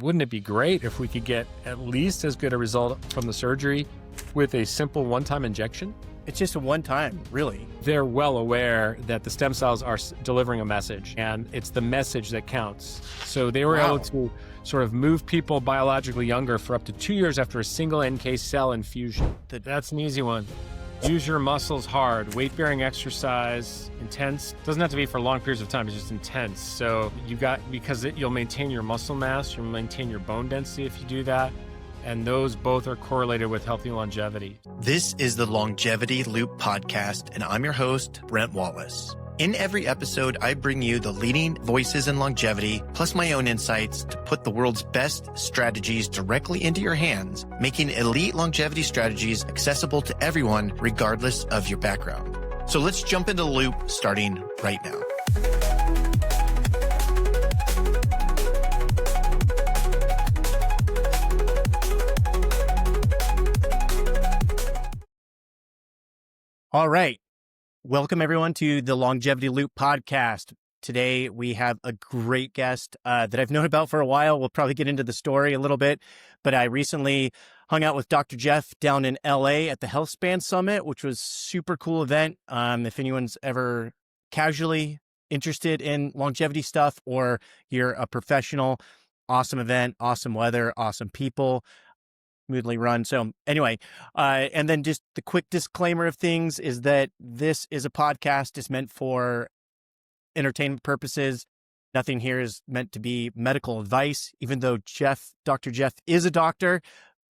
Wouldn't it be great if we could get at least as good a result from the surgery with a simple one-time injection? It's just a one-time, really. They're well aware that the stem cells are delivering a message, and it's the message that counts. So they were able to sort of move people biologically younger for up to 2 years after a single NK cell infusion. That's an easy one. Use your muscles hard, weight-bearing exercise, intense. Doesn't have to be for long periods of time, it's just intense. So you'll maintain your muscle mass, you'll maintain your bone density if you do that. And those both are correlated with healthy longevity. This is the Longevity Loop podcast, and I'm your host, Brent Wallace. In every episode, I bring you the leading voices in longevity, plus my own insights to put the world's best strategies directly into your hands, making elite longevity strategies accessible to everyone, regardless of your background. So let's jump into the loop starting right now. All right. Welcome, everyone, to the Longevity Loop podcast. Today, we have a great guest that I've known about for a while. We'll probably get into the story a little bit, but I recently hung out with Dr. Jeff down in LA at the HealthSpan Summit, which was a super cool event. If anyone's ever casually interested in longevity stuff or you're a professional, awesome event, awesome weather, awesome people. Smoothly run. So anyway, and then just the quick disclaimer of things is that this is a podcast. It's meant for entertainment purposes. Nothing here is meant to be medical advice, even though Dr. Jeff is a doctor,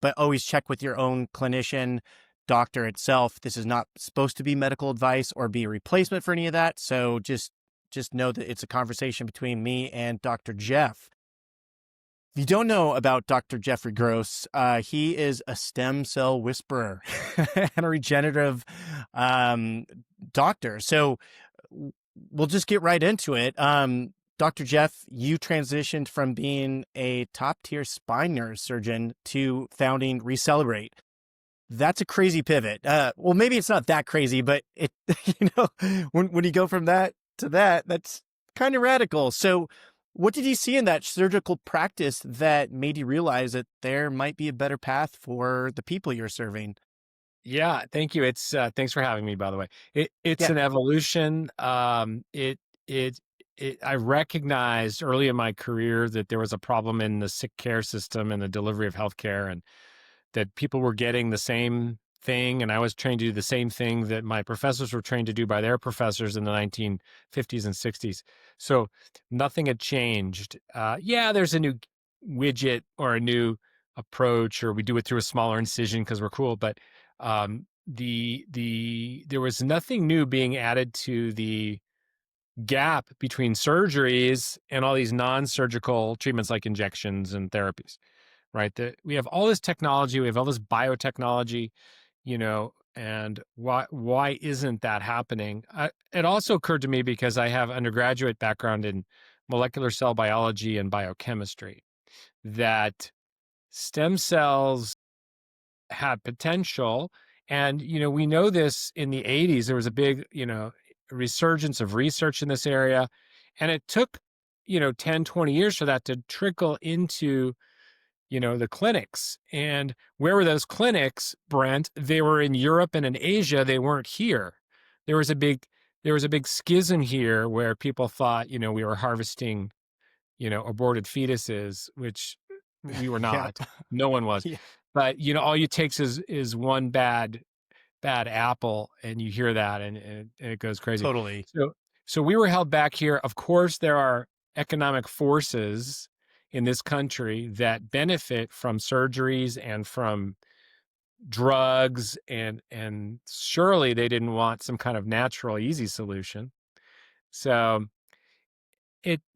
but always check with your own clinician, doctor itself. This is not supposed to be medical advice or be a replacement for any of that. So just know that it's a conversation between me and Dr. Jeff. If you don't know about Dr. Jeffrey Gross, he is a stem cell whisperer and a regenerative doctor. So we'll just get right into it. Dr. Jeff, you transitioned from being a top-tier spine neurosurgeon to founding Recelebrate. That's a crazy pivot. Well, maybe it's not that crazy, but it, when you go from that to that, that's kind of radical. So what did you see in that surgical practice that made you realize that there might be a better path for the people you're serving? Yeah, thank you. It's thanks for having me, by the way. It's an evolution. I recognized early in my career that there was a problem in the sick care system and the delivery of healthcare, and that people were getting the same thing, and I was trained to do the same thing that my professors were trained to do by their professors in the 1950s and 60s. So nothing had changed. There's a new widget or a new approach, or we do it through a smaller incision because we're cool. But there was nothing new being added to the gap between surgeries and all these non-surgical treatments like injections and therapies, right? We have all this technology, we have all this biotechnology, and why isn't that happening? It also occurred to me because I have undergraduate background in molecular cell biology and biochemistry, that stem cells have potential. And, we know this in the 80s, there was a big, resurgence of research in this area. And it took, 10, 20 years for that to trickle into the clinics. And where were those clinics, Brent? They were in Europe and in Asia. They weren't here. There was a big schism here where people thought, we were harvesting, aborted fetuses, which we were not. Yeah. No one was. Yeah. But, all you takes is one bad apple, and you hear that and it goes crazy. Totally. So we were held back here. Of course, there are economic forces in this country that benefit from surgeries and from drugs, and surely they didn't want some kind of natural, easy solution. So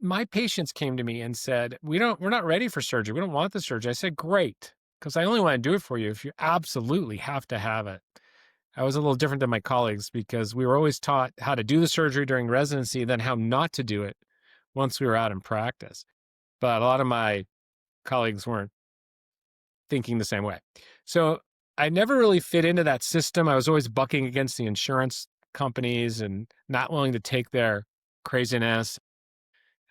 my patients came to me and said, we're not ready for surgery. We don't want the surgery. I said, great, because I only want to do it for you if you absolutely have to have it. I was a little different than my colleagues because we were always taught how to do the surgery during residency, then how not to do it once we were out in practice. But a lot of my colleagues weren't thinking the same way. So I never really fit into that system. I was always bucking against the insurance companies and not willing to take their craziness.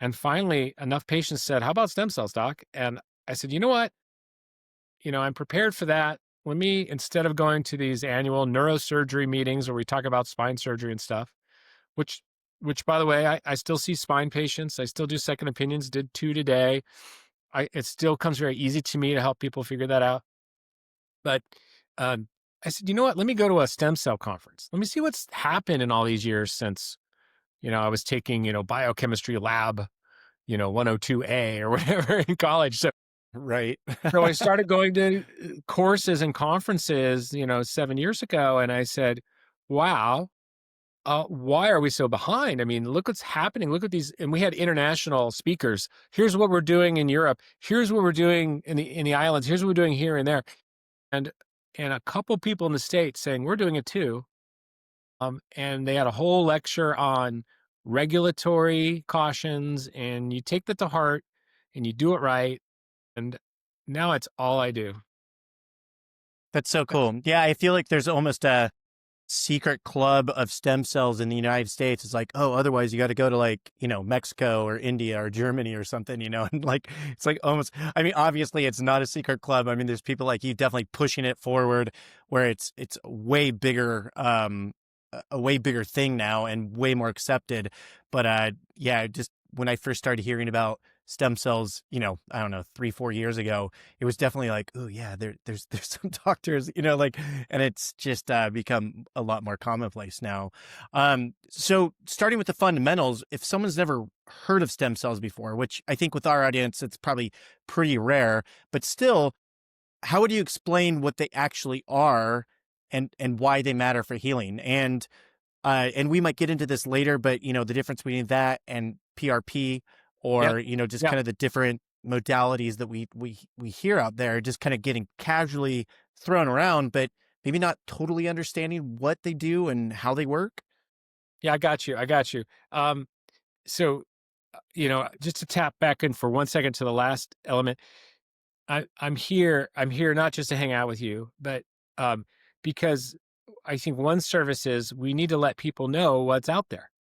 And finally, enough patients said, how about stem cells, doc? And I said, you know what? I'm prepared for that. Let me, instead of going to these annual neurosurgery meetings where we talk about spine surgery and stuff, which, which by the way, I still see spine patients. I still do second opinions, did 2 today. It still comes very easy to me to help people figure that out. But um, I said, you know what? Let me go to a stem cell conference. Let me see what's happened in all these years since, I was taking, biochemistry lab, 102A or whatever in college. Right. So I started going to courses and conferences, 7 years ago. And I said, wow, why are we so behind? I mean, look what's happening. Look at these. And we had international speakers. Here's what we're doing in Europe. Here's what we're doing in the islands. Here's what we're doing here and there. And and a couple people in the States saying, we're doing it too. And they had a whole lecture on regulatory cautions, and you take that to heart and you do it right. And now it's all I do. That's so cool. Yeah, I feel like there's almost a secret club of stem cells in the United States. It's like, oh, otherwise you got to go to like, Mexico or India or Germany or something, and like, it's like almost, I mean, obviously it's not a secret club. I mean, there's people like you definitely pushing it forward where it's way bigger, a way bigger thing now and way more accepted. But yeah, just when I first started hearing about stem cells, I don't know, 3-4 years ago, it was definitely like, oh yeah, there's some doctors, like, and it's just become a lot more commonplace now. So starting with the fundamentals, if someone's never heard of stem cells before, which I think with our audience, it's probably pretty rare, but still, how would you explain what they actually are and why they matter for healing? And we might get into this later, but the difference between that and PRP, or Yep. just Yep. kind of the different modalities that we hear out there, just kind of getting casually thrown around, but maybe not totally understanding what they do and how they work. Yeah, I got you. I got you. So, just to tap back in for 1 second to the last element, I'm here. I'm here not just to hang out with you, but because I think one service is we need to let people know what's out there.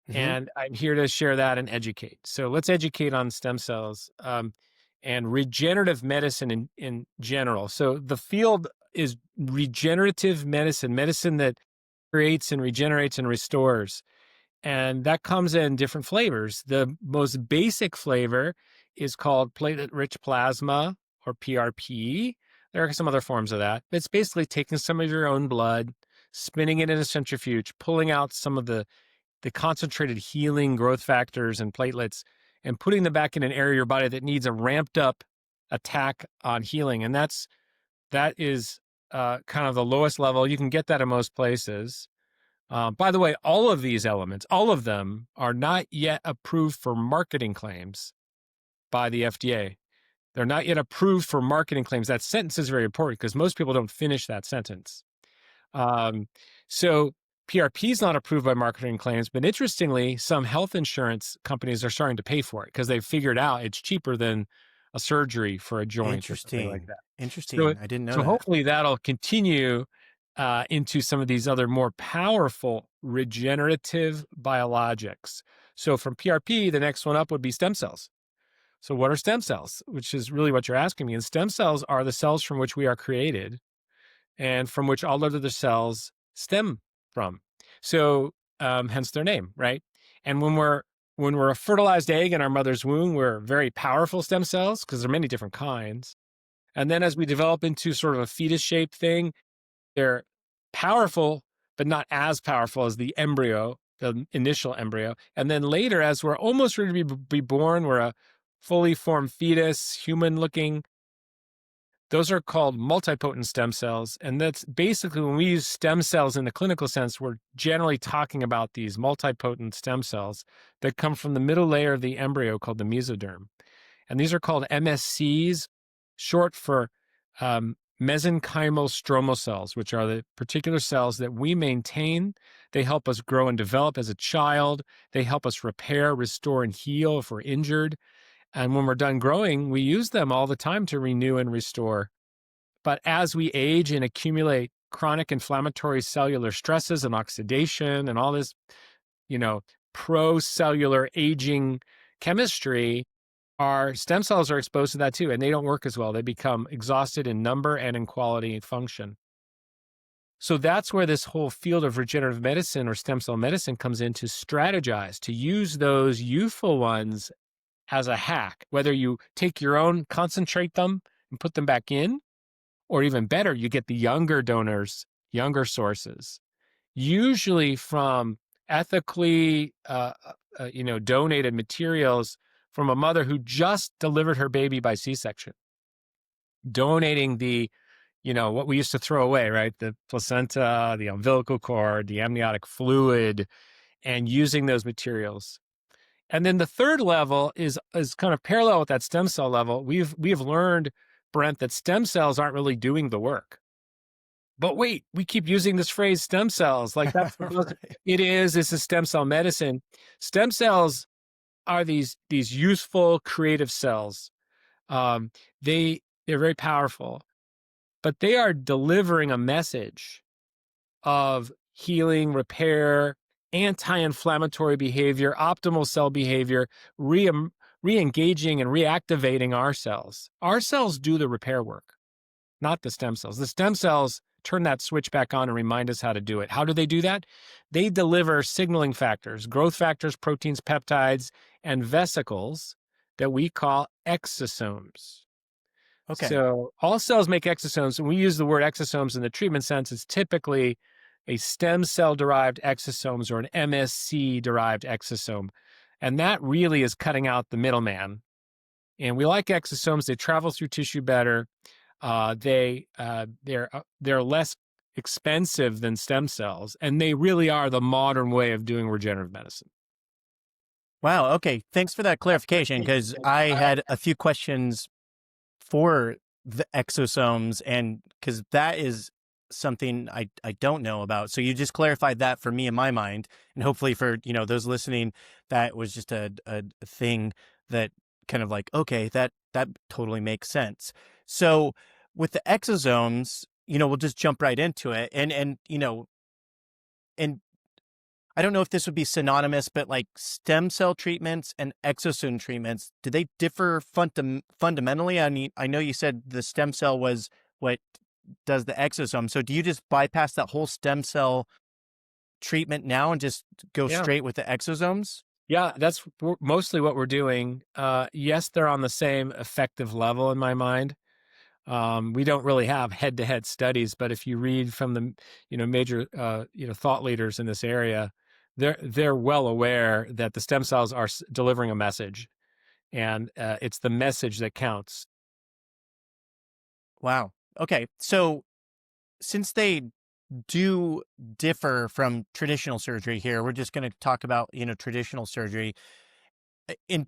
Hmm. And I'm here to share that and educate. So let's educate on stem cells and regenerative medicine in general. So the field is regenerative medicine, medicine that creates and regenerates and restores. And that comes in different flavors. The most basic flavor is called platelet-rich plasma, or PRP. There are some other forms of that. It's basically taking some of your own blood, spinning it in a centrifuge, pulling out some of the concentrated healing growth factors and platelets, and putting them back in an area of your body that needs a ramped up attack on healing. And that is kind of the lowest level. You can get that in most places. By the way, all of these elements, all of them are not yet approved for marketing claims by the FDA. They're not yet approved for marketing claims. That sentence is very important because most people don't finish that sentence. So PRP is not approved by marketing claims, but interestingly, some health insurance companies are starting to pay for it because they've figured out it's cheaper than a surgery for a joint or something like Interesting. that. So, Interesting. I didn't know so that. hopefully that'll continue into some of these other more powerful regenerative biologics. So from PRP, the next one up would be stem cells. So what are stem cells? Which is really what you're asking me. And stem cells are the cells from which we are created and from which all other cells stem from. So hence their name, right? And when we're a fertilized egg in our mother's womb, we're very powerful stem cells because there are many different kinds. And then as we develop into sort of a fetus-shaped thing, they're powerful, but not as powerful as the embryo, the initial embryo. And then later, as we're almost ready to be born, we're a fully formed fetus, human-looking. Those are called multipotent stem cells. And that's basically when we use stem cells in the clinical sense, we're generally talking about these multipotent stem cells that come from the middle layer of the embryo called the mesoderm. And these are called MSCs, short for mesenchymal stromal cells, which are the particular cells that we maintain. They help us grow and develop as a child. They help us repair, restore, and heal if we're injured. And when we're done growing, we use them all the time to renew and restore. But as we age and accumulate chronic inflammatory cellular stresses and oxidation and all this, procellular aging chemistry, our stem cells are exposed to that too, and they don't work as well. They become exhausted in number and in quality and function. So that's where this whole field of regenerative medicine or stem cell medicine comes in, to strategize, to use those youthful ones as a hack, whether you take your own, concentrate them and put them back in, or even better, you get the younger donors, younger sources, usually from ethically, donated materials from a mother who just delivered her baby by C-section, donating what we used to throw away, right? The placenta, the umbilical cord, the amniotic fluid, and using those materials. And then the third level is kind of parallel with that stem cell level. We've learned, Brent, that stem cells aren't really doing the work. But wait, we keep using this phrase stem cells. Like that's Right. this is stem cell medicine. Stem cells are these youthful, creative cells. Um, they're very powerful, but they are delivering a message of healing, repair, anti-inflammatory behavior, optimal cell behavior, re-engaging and reactivating our cells. Our cells do the repair work, not the stem cells. The stem cells turn that switch back on and remind us how to do it. How do they do that? They deliver signaling factors, growth factors, proteins, peptides, and vesicles that we call exosomes. Okay. So all cells make exosomes. When we use the word exosomes in the treatment sense, it's typically a stem cell-derived exosomes or an MSC-derived exosome. And that really is cutting out the middleman. And we like exosomes. They travel through tissue better. They're less expensive than stem cells, and they really are the modern way of doing regenerative medicine. Wow. Okay. Thanks for that clarification, because I had a few questions for the exosomes, and because that is something I don't know about. So you just clarified that for me in my mind, and hopefully for those listening, that was just a thing that kind of like, okay, that totally makes sense. So with the exosomes, we'll just jump right into it, and and I don't know if this would be synonymous, but like stem cell treatments and exosome treatments, do they differ fundamentally? I mean, I know you said the stem cell was what does the exosome. So do you just bypass that whole stem cell treatment now and just go Yeah. straight with the exosomes? Yeah, that's mostly what we're doing. Yes, they're on the same effective level in my mind. We don't really have head-to-head studies, but if you read from the major thought leaders in this area, they're well aware that the stem cells are delivering a message, and it's the message that counts. Wow. Okay. So since they do differ from traditional surgery here, we're just going to talk about, traditional surgery in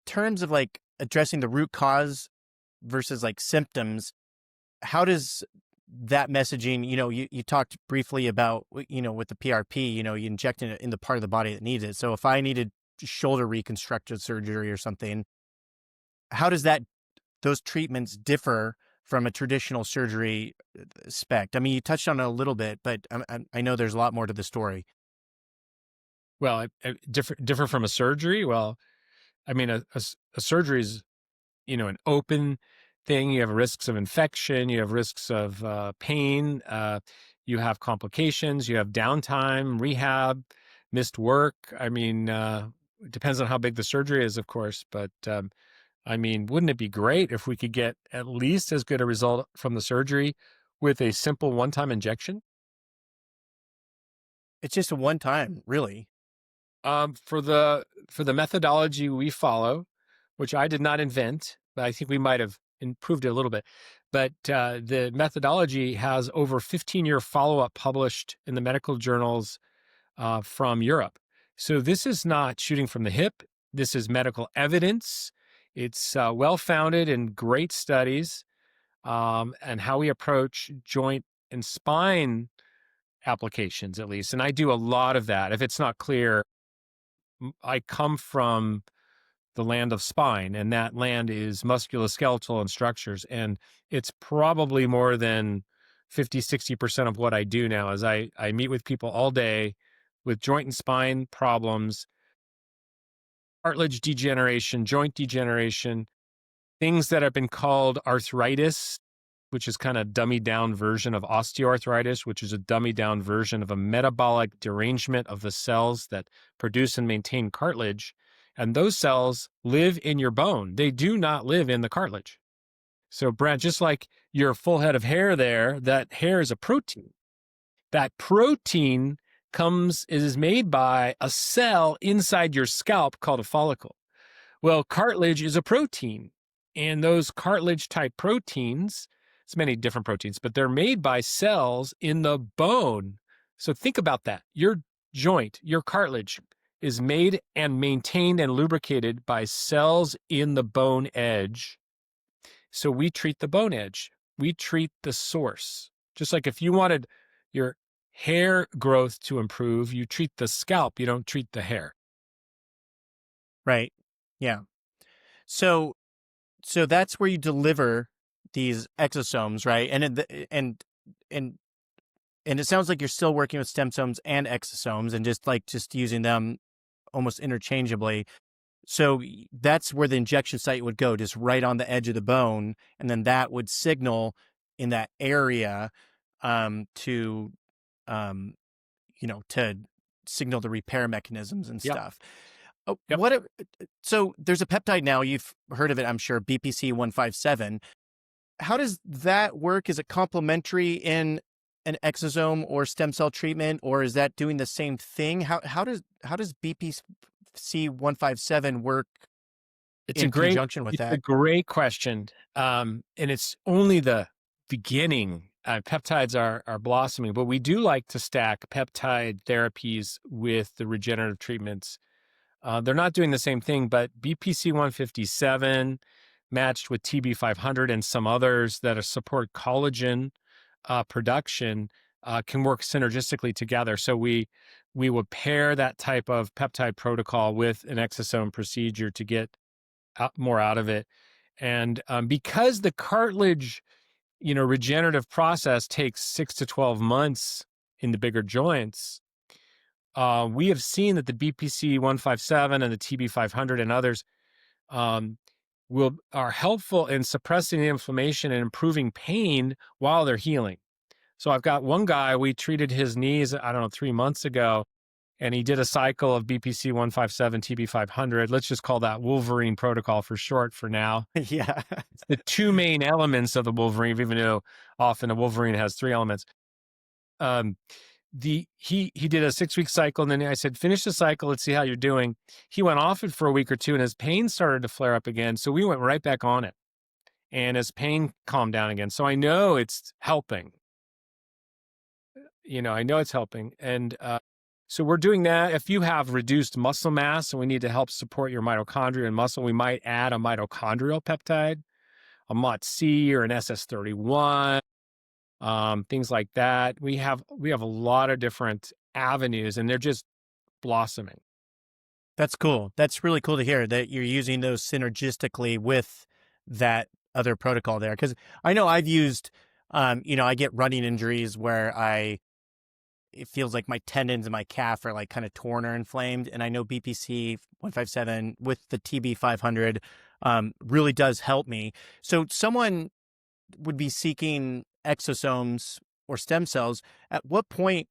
terms of like addressing the root cause versus like symptoms. How does that messaging, you talked briefly about, with the PRP, you inject it in the part of the body that needs it. So if I needed shoulder reconstructive surgery or something, how does those treatments differ from a traditional surgery spec? I mean, you touched on it a little bit, but I know there's a lot more to the story. Well, differ from a surgery. Well, I mean, a surgery is an open thing. You have risks of infection. You have risks of pain. You have complications. You have downtime, rehab, missed work. I mean, it depends on how big the surgery is, of course. But I mean, wouldn't it be great if we could get at least as good a result from the surgery with a simple one-time injection? It's just a one time, really. For the methodology we follow, which I did not invent, but I think we might have improved it a little bit. But the methodology has over 15-year follow-up published in the medical journals from Europe. So this is not shooting from the hip. This is medical evidence. It's well-founded in great studies, and how we approach joint and spine applications, at least. And I do a lot of that. If it's not clear, I come from the land of spine, and that land is musculoskeletal and structures. And it's probably more than 50-60% of what I do now is I meet with people all day with joint and spine problems. cartilage degeneration, joint degeneration, things that have been called arthritis, which is kind of dummied down version of osteoarthritis, which is a dummied down version of a metabolic derangement of the cells that produce and maintain cartilage. And those cells live in your bone. They do not live in the cartilage. So, Brent, just like your full head of hair there, that hair is a protein. That protein is made by a cell inside your scalp called a follicle. Well, cartilage is a protein, and those cartilage type proteins, it's many different proteins, but they're made by cells in the bone. So think about that. Your joint, your cartilage is made and maintained and lubricated by cells in the bone edge. So we treat the bone edge. We treat the source. Just like if you wanted your hair growth to improve, you treat the scalp, you don't treat the hair. Right. Yeah. So that's where you deliver these exosomes, right? And it sounds like you're still working with stem cells and exosomes and just using them almost interchangeably. So that's where the injection site would go, just right on the edge of the bone, and then that would signal in that area to to signal the repair mechanisms and Yep. stuff. Yep. So there's a peptide now, you've heard of it, I'm sure, BPC 157. How does that work? Is it complementary in an exosome or stem cell treatment, or is that doing the same thing? How does BPC 157 work in conjunction with that? It's a great question. And it's only the beginning. Peptides are blossoming, but we do like to stack peptide therapies with the regenerative treatments. They're not doing the same thing, but BPC 157 matched with TB 500 and some others that support collagen production can work synergistically together. So we would pair that type of peptide protocol with an exosome procedure to get more out of it. And because the cartilage, regenerative process takes 6 to 12 months in the bigger joints, we have seen that the BPC 157 and the TB 500 and others are helpful in suppressing the inflammation and improving pain while they're healing. So I've got one guy, we treated his knees, 3 months ago, and he did a cycle of BPC 157, TB 500. Let's just call that Wolverine protocol for short for now. Yeah. The two main elements of the Wolverine, even though often a Wolverine has 3 elements. He did a 6-week cycle, and then I said, finish the cycle, let's see how you're doing. He went off it for a week or two, and his pain started to flare up again. So we went right back on it, and his pain calmed down again. So I know it's helping. I know it's helping. And so we're doing that. If you have reduced muscle mass and we need to help support your mitochondria and muscle, we might add a mitochondrial peptide, a MOTC or an SS31. Things like that. We have a lot of different avenues, and they're just blossoming. That's cool. That's really cool to hear that you're using those synergistically with that other protocol there. Because I know I've used, I get running injuries where it feels like my tendons in my calf are like kind of torn or inflamed. And I know BPC 157 with the TB 500 really does help me. So someone would be seeking exosomes or stem cells. At what point,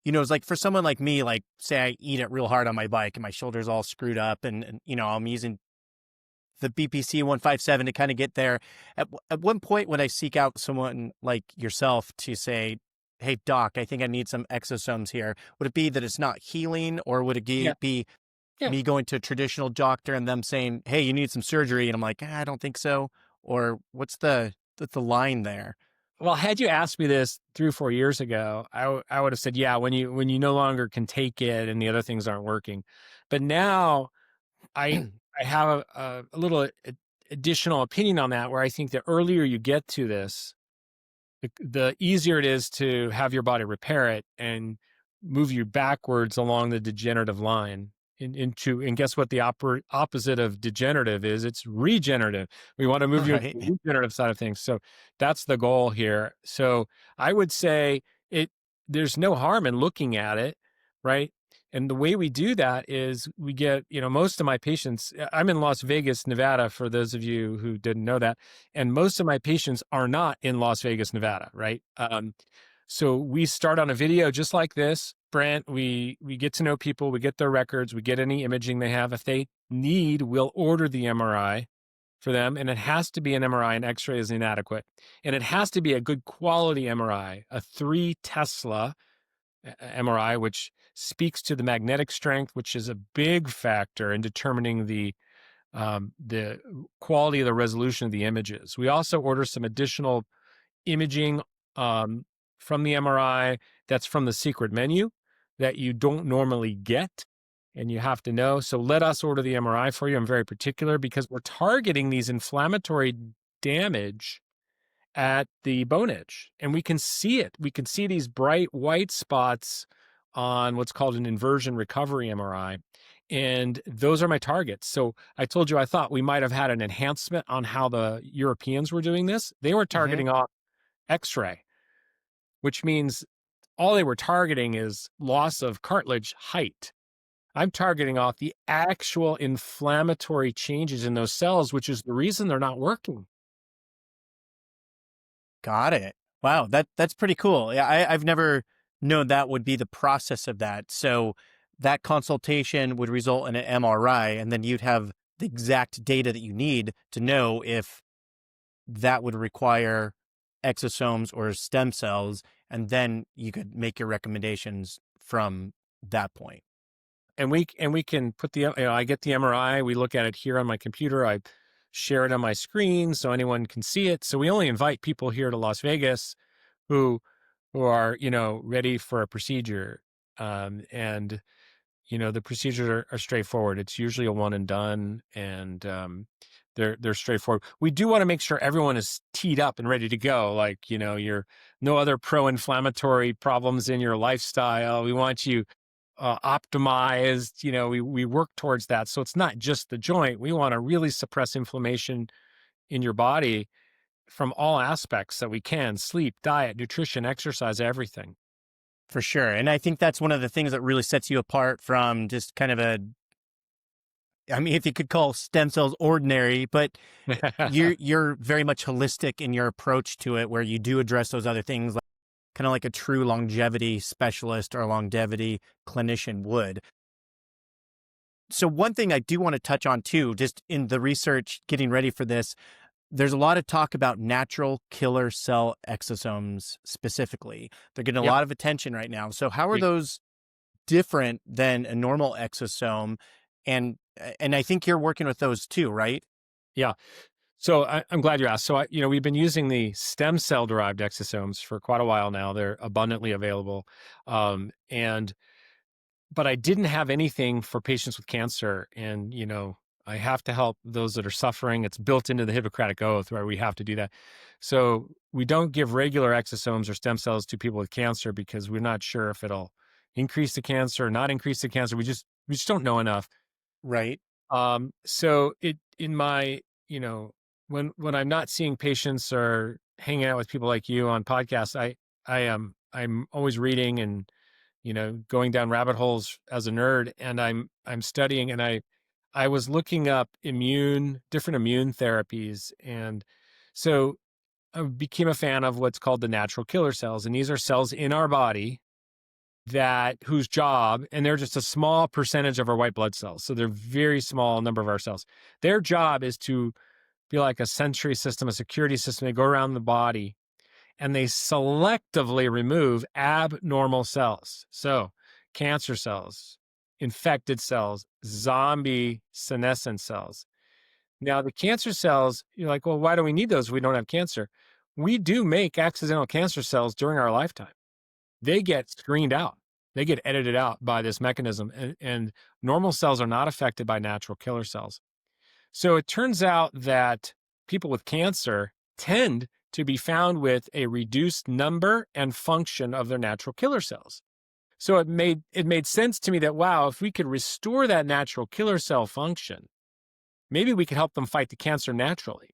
it's like for someone like me, like say I eat it real hard on my bike and my shoulder's all screwed up and I'm using the BPC 157 to kind of get there. At one point would I seek out someone like yourself to say, hey, doc, I think I need some exosomes here? Would it be that it's not healing, or would it be me going to a traditional doctor and them saying, hey, you need some surgery? And I'm like, I don't think so. Or what's the line there? Well, had you asked me this 3 or 4 years ago, I would have said, yeah, when you no longer can take it and the other things aren't working. But now I have a little additional opinion on that, where I think the earlier you get to this, the easier it is to have your body repair it and move you backwards along the degenerative line and guess what the opposite of degenerative is? It's regenerative. We want to move you into the regenerative side of things. So that's the goal here. So I would say there's no harm in looking at it, right? And the way we do that is we get, most of my patients, I'm in Las Vegas, Nevada, for those of you who didn't know that. And most of my patients are not in Las Vegas, Nevada, right? So we start on a video just like this, Brent. We get to know people, we get their records, we get any imaging they have. If they need, we'll order the MRI for them. And it has to be an MRI, an X-ray is inadequate. And it has to be a good quality MRI, a 3 Tesla MRI, which speaks to the magnetic strength, which is a big factor in determining the quality of the resolution of the images. We also order some additional imaging from the MRI that's from the secret menu that you don't normally get, and you have to know. So let us order the MRI for you. I'm very particular because we're targeting these inflammatory damage at the bone edge, and we can see it. We can see these bright white spots on what's called an inversion recovery MRI. And those are my targets. So I told you I thought we might have had an enhancement on how the Europeans were doing this. They were targeting off X-ray, which means all they were targeting is loss of cartilage height. I'm targeting off the actual inflammatory changes in those cells, which is the reason they're not working. Got it. Wow, that's pretty cool. Yeah, I've never known that would be the process of that. So that consultation would result in an MRI, and then you'd have the exact data that you need to know if that would require exosomes or stem cells, and then you could make your recommendations from that point. And we can put I get the MRI, we look at it here on my computer, I share it on my screen so anyone can see it. So we only invite people here to Las Vegas who are, ready for a procedure. And the procedures are straightforward. It's usually a one and done, and they're straightforward. We do want to make sure everyone is teed up and ready to go. Like, you're no other pro-inflammatory problems in your lifestyle. We want you optimized. We work towards that. So it's not just the joint. We want to really suppress inflammation in your body from all aspects that we can: sleep, diet, nutrition, exercise, everything. For sure. And I think that's one of the things that really sets you apart from just kind of if you could call stem cells ordinary, but you're very much holistic in your approach to it, where you do address those other things, like kind of like a true longevity specialist or a longevity clinician would. So one thing I do want to touch on too, just in the research, getting ready for this, there's a lot of talk about natural killer cell exosomes specifically. They're getting a lot of attention right now. So how are those different than a normal exosome? And I think you're working with those too, right? Yeah. So I'm glad you asked. So we've been using the stem cell derived exosomes for quite a while now. They're abundantly available. But I didn't have anything for patients with cancer. And, I have to help those that are suffering. It's built into the Hippocratic Oath where we have to do that. So we don't give regular exosomes or stem cells to people with cancer because we're not sure if it'll increase the cancer or not increase the cancer. We just don't know enough. Right. So in my, when I'm not seeing patients or hanging out with people like you on podcasts, I'm always reading and, going down rabbit holes as a nerd, and I'm studying, and I was looking up different immune therapies. And so I became a fan of what's called the natural killer cells. And these are cells in our body whose job, and they're just a small percentage of our white blood cells. So they're very small number of our cells. Their job is to be like a sentry system, a security system. They go around the body and they selectively remove abnormal cells. So cancer cells, infected cells, zombie senescent cells. Now, the cancer cells, you're like, well, why do we need those if we don't have cancer? We do make accidental cancer cells during our lifetime. They get screened out. They get edited out by this mechanism. And normal cells are not affected by natural killer cells. So it turns out that people with cancer tend to be found with a reduced number and function of their natural killer cells. So it made sense to me that, wow, if we could restore that natural killer cell function, maybe we could help them fight the cancer naturally.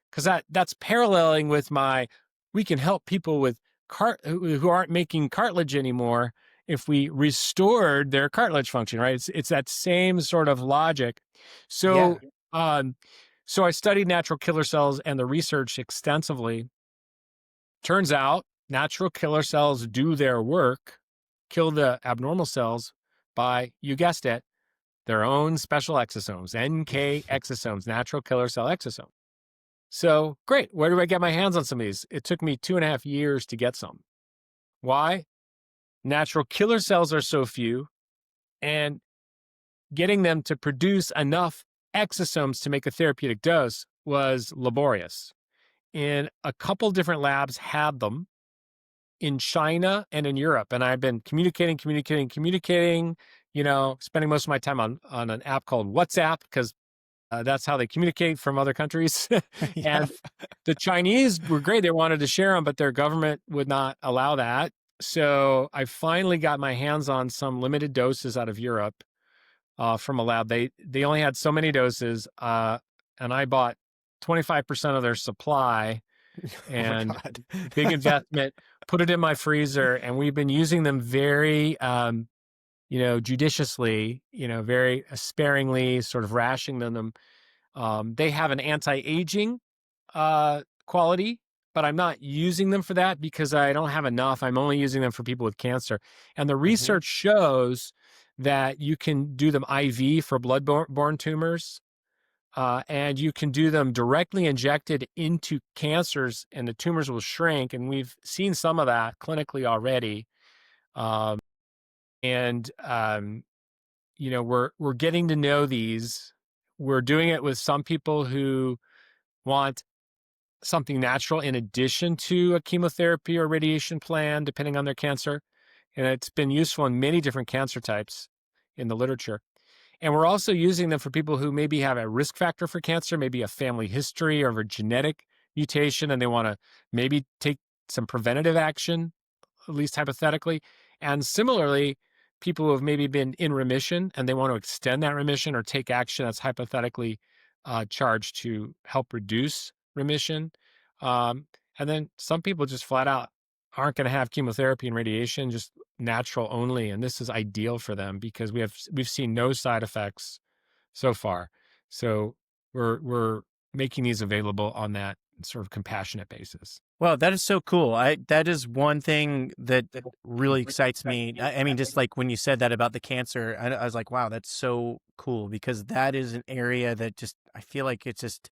Because that's paralleling with we can help people with who aren't making cartilage anymore if we restored their cartilage function, right? It's that same sort of logic. So, so I studied natural killer cells and the research extensively. Turns out natural killer cells do their work, kill the abnormal cells by, you guessed it, their own special exosomes, NK exosomes, natural killer cell exosomes. So great. Where do I get my hands on some of these? It took me 2.5 years to get some. Why? Natural killer cells are so few, and getting them to produce enough exosomes to make a therapeutic dose was laborious. And a couple different labs had them in China and in Europe. And I've been communicating, spending most of my time on an app called WhatsApp, because that's how they communicate from other countries. And the Chinese were great. They wanted to share them, but their government would not allow that. So I finally got my hands on some limited doses out of Europe from a lab. They only had so many doses, and I bought 25% of their supply. And big investment, put it in my freezer, and we've been using them very, judiciously, very sparingly, sort of rationing them. They have an anti-aging quality, but I'm not using them for that because I don't have enough. I'm only using them for people with cancer. And the research shows that you can do them IV for blood-borne tumors, and you can do them directly injected into cancers, and the tumors will shrink. And we've seen some of that clinically already. We're getting to know these. We're doing it with some people who want something natural in addition to a chemotherapy or radiation plan, depending on their cancer. And it's been useful in many different cancer types in the literature. And we're also using them for people who maybe have a risk factor for cancer, maybe a family history or a genetic mutation, and they want to maybe take some preventative action, at least hypothetically. And similarly, people who have maybe been in remission and they want to extend that remission or take action that's hypothetically charged to help reduce remission. And then some people just flat out aren't going to have chemotherapy and radiation, just natural only. And this is ideal for them because we've seen no side effects so far. So we're making these available on that sort of compassionate basis. Well, that is so cool. That is one thing that really excites me. I mean, just like when you said that about the cancer, I was like, wow, that's so cool, because that is an area that just, I feel like it's just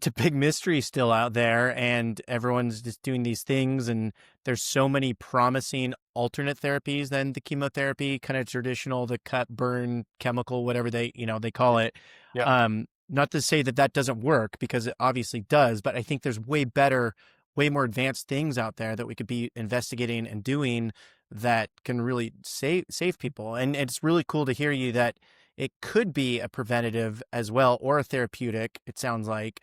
a big mystery still out there, and everyone's just doing these things, and there's so many promising alternate therapies than the chemotherapy, kind of traditional, the cut, burn, chemical, whatever they call it. Yeah. Not to say that doesn't work, because it obviously does, but I think there's way better, way more advanced things out there that we could be investigating and doing that can really save people. And it's really cool to hear you that it could be a preventative as well, or a therapeutic, it sounds like,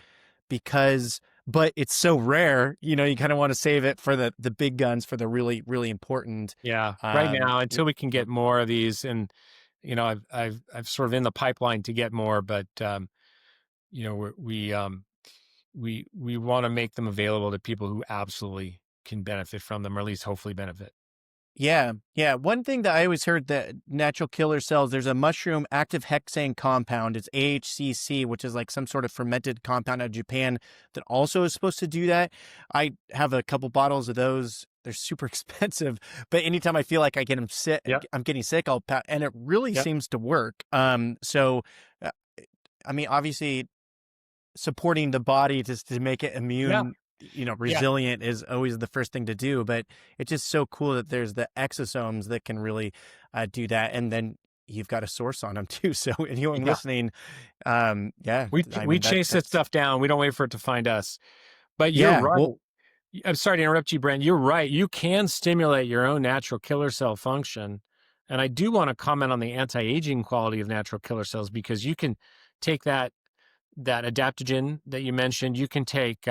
but it's so rare, you kind of want to save it for the big guns, for the really, really important. Yeah. Right now, until we can get more of these, and, I've sort of in the pipeline to get more, but, we want to make them available to people who absolutely can benefit from them, or at least hopefully benefit. Yeah. One thing that I always heard, that natural killer cells, there's a mushroom active hexane compound. It's AHCC, which is like some sort of fermented compound out of Japan that also is supposed to do that. I have a couple bottles of those. They're super expensive, but anytime I feel like I get them sick, I'm getting sick, and it really seems to work. So, I mean, obviously, supporting the body to make it immune, resilient is always the first thing to do, but it's just so cool that there's the exosomes that can really do that. And then you've got a source on them too. So anyone listening, we chase that stuff down. We don't wait for it to find us. But you're right. Well, I'm sorry to interrupt you, Brent. You're right. You can stimulate your own natural killer cell function. And I do want to comment on the anti-aging quality of natural killer cells, because you can take that adaptogen that you mentioned. You can take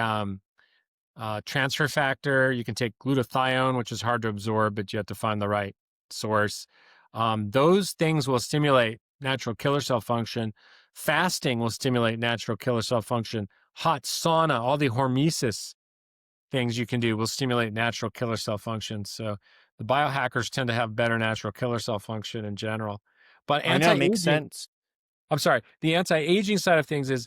transfer factor. You can take glutathione, which is hard to absorb, but you have to find the right source. Those things will stimulate natural killer cell function. Fasting will stimulate natural killer cell function. Hot sauna, all the hormesis things you can do will stimulate natural killer cell function. So the biohackers tend to have better natural killer cell function in general. But I know, it makes anti-aging, sense. I'm sorry, the anti-aging side of things is,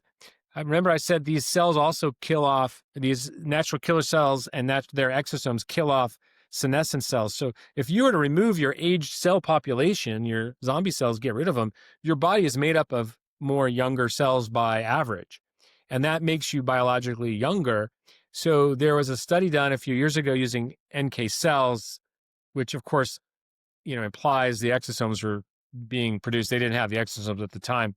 I remember I said these cells also kill off, these natural killer cells and that their exosomes kill off senescent cells. So if you were to remove your aged cell population, your zombie cells, get rid of them, your body is made up of more younger cells by average. And that makes you biologically younger. So there was a study done a few years ago using NK cells, which of course, implies the exosomes were being produced. They didn't have the exosomes at the time.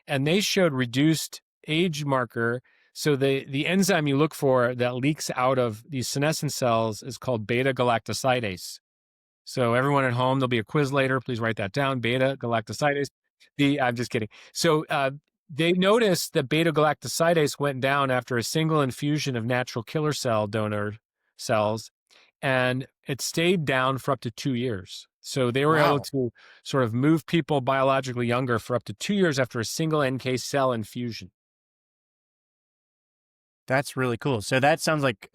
And they showed reduced age marker. So the enzyme you look for that leaks out of these senescent cells is called beta galactosidase. So everyone at home, there'll be a quiz later. Please write that down. Beta galactosidase. I'm just kidding. So they noticed that beta galactosidase went down after a single infusion of natural killer cell donor cells, and it stayed down for up to 2 years. So they were able Wow. to sort of move people biologically younger for up to 2 years after a single NK cell infusion. That's really cool. So that sounds like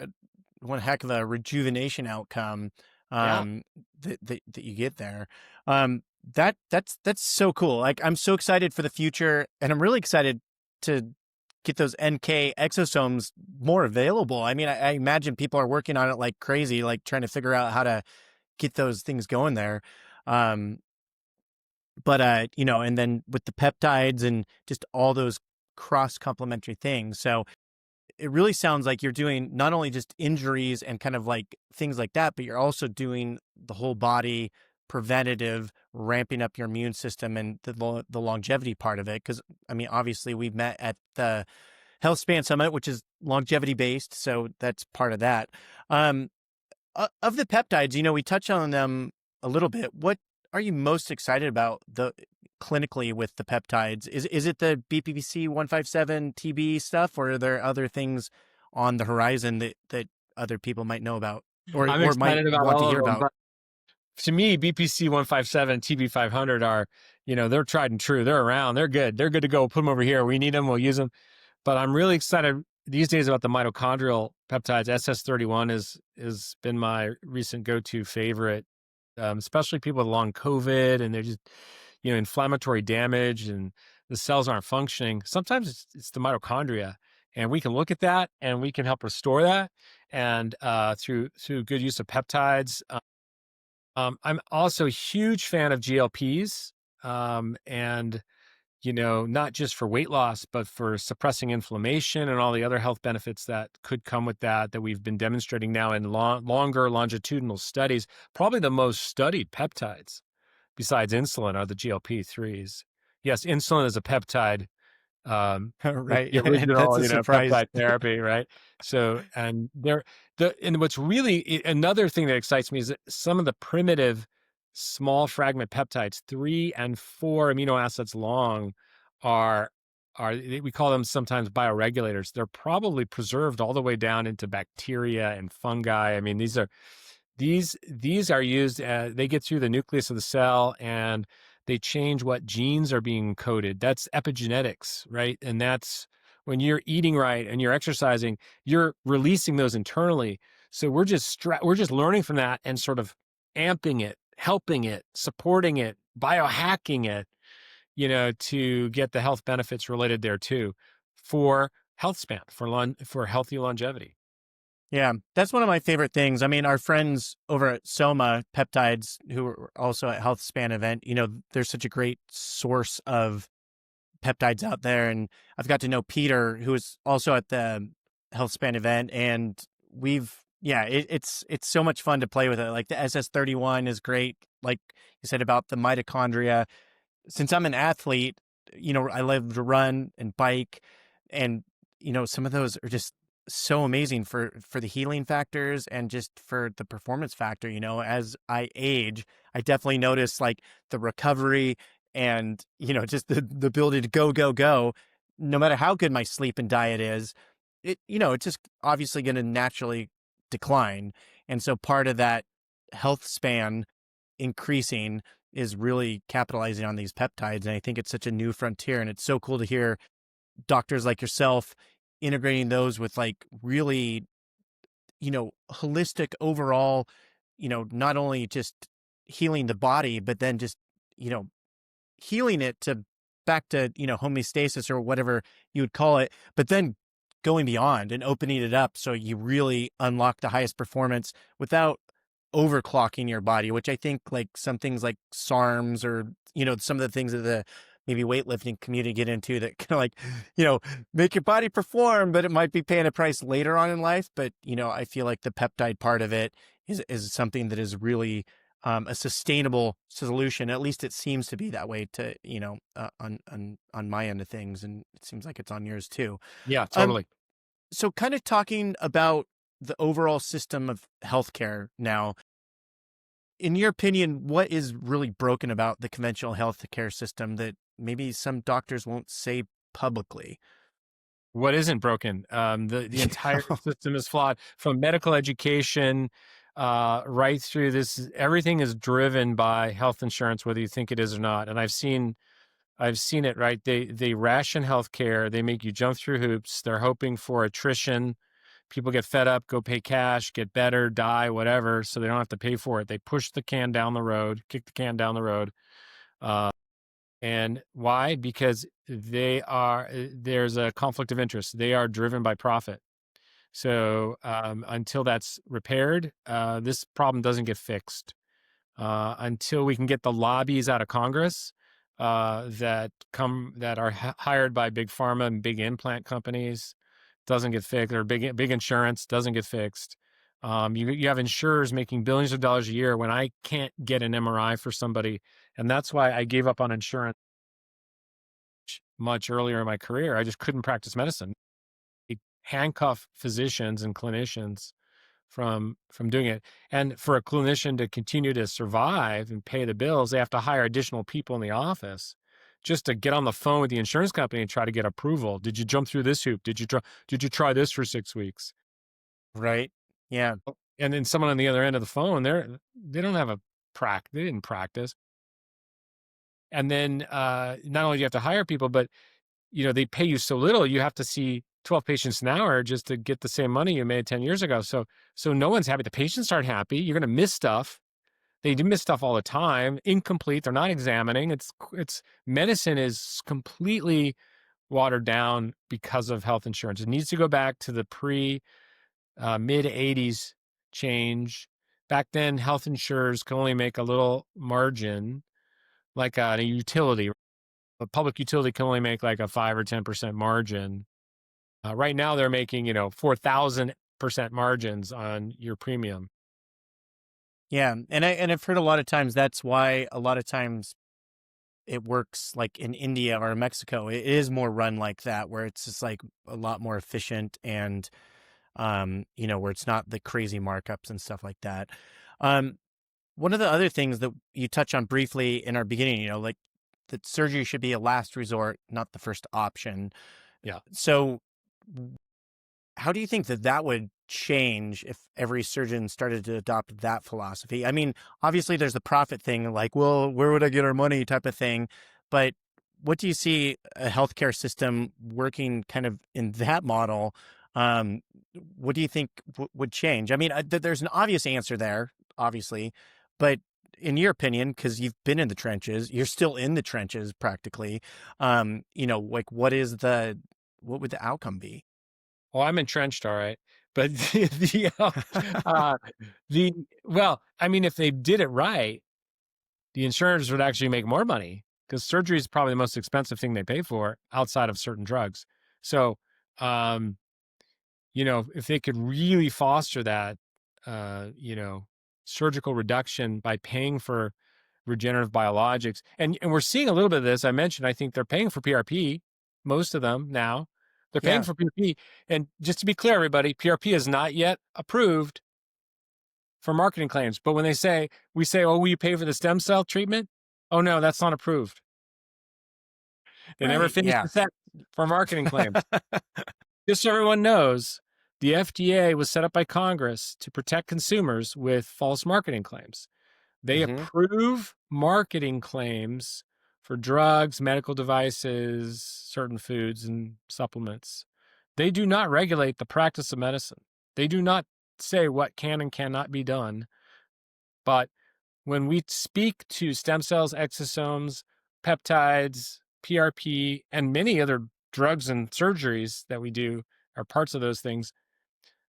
one heck of a rejuvenation outcome Yeah. that you get there. That's so cool. Like, I'm so excited for the future, and I'm really excited to get those NK exosomes more available. I mean, I imagine people are working on it like crazy, like trying to figure out how to get those things going there. Um, but and then with the peptides and just all those cross complementary things. So it really sounds like you're doing not only just injuries and kind of like things like that, but you're also doing the whole body preventative, ramping up your immune system and the longevity part of it. Because I mean, obviously, we've met at the Health Span Summit, which is longevity based, so that's part of that. Of the peptides, we touch on them a little bit. What are you most excited about clinically with the peptides? Is it the BPPC 157 TB stuff, or are there other things on the horizon that other people might know about I'm or might excited about want to all of hear them, about? but to me, BPC 157, TB 500 are, they're tried and true. They're around. They're good. They're good to go. Put them over here. We need them. We'll use them. But I'm really excited these days about the mitochondrial peptides. SS31 has been my recent go-to favorite, especially people with long COVID and they're just, inflammatory damage and the cells aren't functioning. Sometimes it's the mitochondria, and we can look at that and we can help restore that. And through good use of peptides. I'm also a huge fan of GLPs, and not just for weight loss, but for suppressing inflammation and all the other health benefits that could come with that we've been demonstrating now in longer longitudinal studies. Probably the most studied peptides besides insulin are the GLP-3s. Yes, insulin is a peptide. It's Right. the That's original, a surprise. peptide therapy, right? So, and what's really another thing that excites me is that some of the primitive small fragment peptides, 3 and 4 amino acids long, are we call them sometimes bioregulators. They're probably preserved all the way down into bacteria and fungi. I mean, these are used, they get through the nucleus of the cell and they change what genes are being coded. That's epigenetics, right? And that's when you're eating right and you're exercising, you're releasing those internally. So we're just learning from that and sort of amping it, helping it, supporting it, biohacking it, to get the health benefits related there too, for health span, for healthy longevity. Yeah, that's one of my favorite things. I mean, our friends over at Soma Peptides, who are also at Health Span event, there's such a great source of peptides out there. And I've got to know Peter, who is also at the Health Span event, and it's so much fun to play with it. Like the SS31 is great. Like you said about the mitochondria. Since I'm an athlete, I love to run and bike, and some of those are just so amazing for the healing factors and just for the performance factor. As I age, I definitely notice like the recovery and just the ability to go, no matter how good my sleep and diet is. It's just obviously going to naturally decline, and so part of that health span increasing is really capitalizing on these peptides. And I think it's such a new frontier, and it's so cool to hear doctors like yourself integrating those with like really, holistic overall, not only just healing the body, but then just, healing it to back to, homeostasis or whatever you would call it, but then going beyond and opening it up so you really unlock the highest performance without overclocking your body, which I think like some things like SARMs or, some of the things that the maybe weightlifting community get into that kind of like, make your body perform, but it might be paying a price later on in life. But, I feel like the peptide part of it is something that is really a sustainable solution. At least it seems to be that way to, on my end of things. And it seems like it's on yours too. Yeah, Um, totally. so kind of talking about the overall system of healthcare now, in your opinion, what is really broken about the conventional healthcare system that maybe some doctors won't say publicly? What isn't broken? The entire system is flawed, from medical education right through this. Everything is driven by health insurance, whether you think it is or not. And I've seen it, right? They ration healthcare. They make you jump through hoops. They're hoping for attrition. People get fed up, go pay cash, get better, die, whatever, so they don't have to pay for it. They push the can down the road, kick the can down the road. And why? Because there's a conflict of interest. They are driven by profit. So until that's repaired, this problem doesn't get fixed. Until we can get the lobbies out of Congress that are hired by big pharma and big implant companies, doesn't get fixed, or big insurance doesn't get fixed. You have insurers making billions of dollars a year when I can't get an MRI for somebody, and that's why I gave up on insurance much earlier in my career. I just couldn't practice medicine. It handcuff physicians and clinicians from doing it. And for a clinician to continue to survive and pay the bills, they have to hire additional people in the office just to get on the phone with the insurance company and try to get approval. Did you jump through this hoop? Did you try this for 6 weeks? Right. Yeah. And then someone on the other end of the phone, they don't have they didn't practice. And then not only do you have to hire people, but they pay you so little, you have to see 12 patients an hour just to get the same money you made 10 years ago. So no one's happy. The patients aren't happy. You're going to miss stuff. They do miss stuff all the time. Incomplete. They're not examining. It's medicine is completely watered down because of health insurance. It needs to go back to the mid 80s change. Back then, health insurers could only make a little margin, like a utility. A public utility can only make like a 5 or 10% margin. Right now, they're making 4,000% margins on your premium. Yeah, and I've heard a lot of times that's why a lot of times it works like in India or Mexico. It is more run like that, where it's just like a lot more efficient and where it's not the crazy markups and stuff like that. One of the other things that you touch on briefly in our beginning, like that surgery should be a last resort, not the first option. Yeah. So how do you think that would change if every surgeon started to adopt that philosophy? I mean, obviously there's the profit thing, like, well, where would I get our money type of thing. But what do you see a healthcare system working kind of in that model? What do you think would change? I mean, there's an obvious answer there, obviously, but in your opinion, because you've been in the trenches, you're still in the trenches practically. Like what would the outcome be? Well, I'm entrenched, all right. But well, I mean, if they did it right, the insurers would actually make more money, because surgery is probably the most expensive thing they pay for outside of certain drugs. So, if they could really foster that, surgical reduction by paying for regenerative biologics, and we're seeing a little bit of this. I mentioned, I think they're paying for PRP, most of them now. They're paying for PRP. And just to be clear, everybody, PRP is not yet approved for marketing claims. But when we say, oh, will you pay for the stem cell treatment? Oh, no, that's not approved. They never finished the sentence for marketing claims. Just so everyone knows, the FDA was set up by Congress to protect consumers with false marketing claims. They approve marketing claims for drugs, medical devices, certain foods, and supplements. They do not regulate the practice of medicine. They do not say what can and cannot be done But when we speak to stem cells, exosomes, peptides, PRP, and many other drugs and surgeries that we do are parts of those things,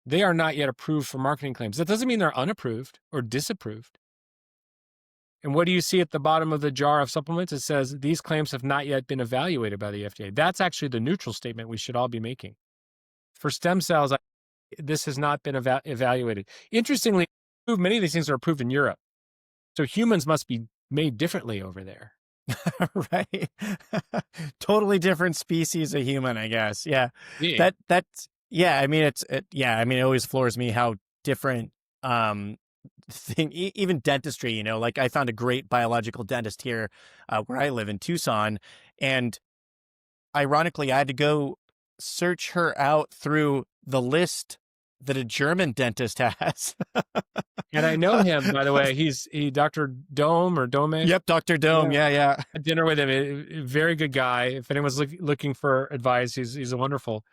they are not yet approved for marketing claims. That doesn't mean they're unapproved or disapproved. And what do you see at the bottom of the jar of supplements? It says these claims have not yet been evaluated by the FDA. That's actually the neutral statement we should all be making. For stem cells, this has not been evaluated. Interestingly, many of these things are approved in Europe. So humans must be made differently over there. Right. Totally different species of human, I guess. Yeah. Yeah. I mean, it always floors me how different, even dentistry, like I found a great biological dentist here, where I live in Tucson. And ironically, I had to go search her out through the list that a German dentist has. And I know him, by the way. He's Dr. Dome or Dome. Yep, Dr. Dome. Yeah. I had dinner with him. A very good guy. If anyone's looking for advice, he's a wonderful.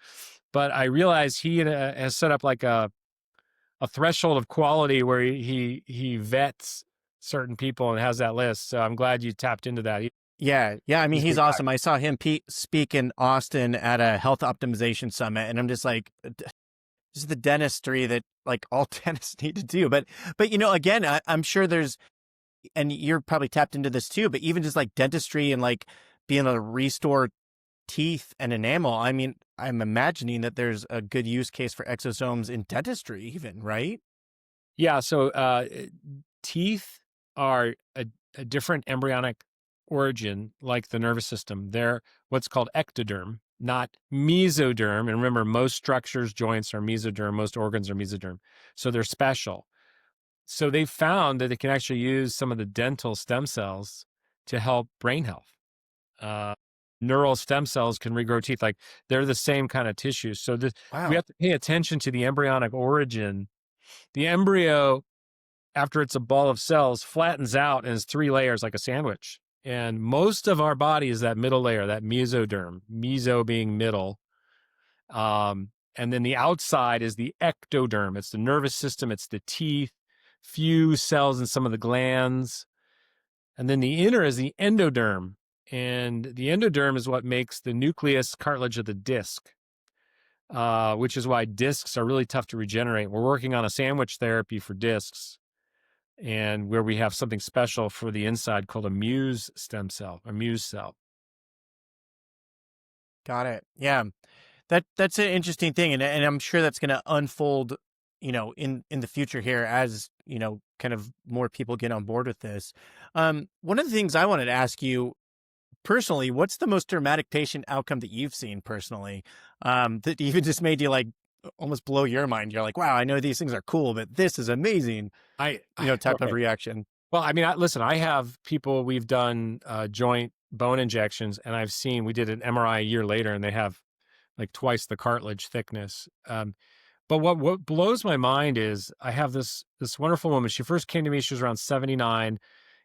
But I realized he has set up like a threshold of quality where he vets certain people and has that list. So I'm glad you tapped into that. Yeah. I mean, he's awesome. I saw him speak in Austin at a health optimization summit, and I'm just like, this is the dentistry that like all dentists need to do. But again, I'm sure there's, and you're probably tapped into this too, but even just like dentistry and like being able to restore teeth and enamel, I mean, I'm imagining that there's a good use case for exosomes in dentistry even, right? Yeah. So teeth are a different embryonic origin, like the nervous system. They're what's called ectoderm, not mesoderm. And remember, most structures, joints are mesoderm, most organs are mesoderm. So they're special. So they found that they can actually use some of the dental stem cells to help brain health. Neural stem cells can regrow teeth. Like they're the same kind of tissue. So Wow. we have to pay attention to the embryonic origin. The embryo, after it's a ball of cells, flattens out and is 3 layers like a sandwich. And most of our body is that middle layer, that mesoderm, meso being middle. And then the outside is the ectoderm. It's the nervous system. It's the teeth, few cells in some of the glands. And then the inner is the endoderm. And the endoderm is what makes the nucleus cartilage of the disc, which is why discs are really tough to regenerate. We're working on a sandwich therapy for discs, and where we have something special for the inside called a Muse stem cell, a Muse cell. Got it. Yeah. That's an interesting thing. And I'm sure that's going to unfold, in the future here as, kind of more people get on board with this. One of the things I wanted to ask you personally, what's the most dramatic patient outcome that you've seen personally, that even just made you like almost blow your mind? You're like, wow, I know these things are cool, but this is amazing. Type of reaction. Well, I mean, listen, I have people, we've done joint bone injections, and we did an MRI a year later, and they have like twice the cartilage thickness. But what blows my mind is I have this wonderful woman. She first came to me, she was around 79,